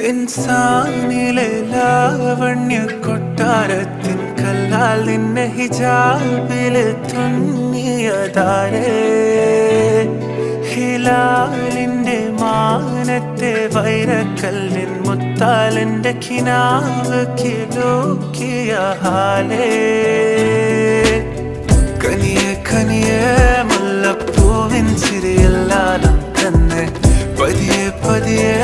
ഇൻസാനിലെ ലാവണ്യ കൊട്ടാരത്തിൻ കല്ലാൽ നിന്നെ ഹിജാബില് തുന്നിയതാരേ ഹിലാലിന്റെ മാനത്തെ വൈരക്കല്ലിൻ മുത്താലിന്റെ കിനാവ് കിലോക്കിയ ഹാലേ കനിയെ കനിയെ മുല്ലപ്പൂവിൻ ചിരിയെല്ലാം തന്നെ പതിയെ പതിയെ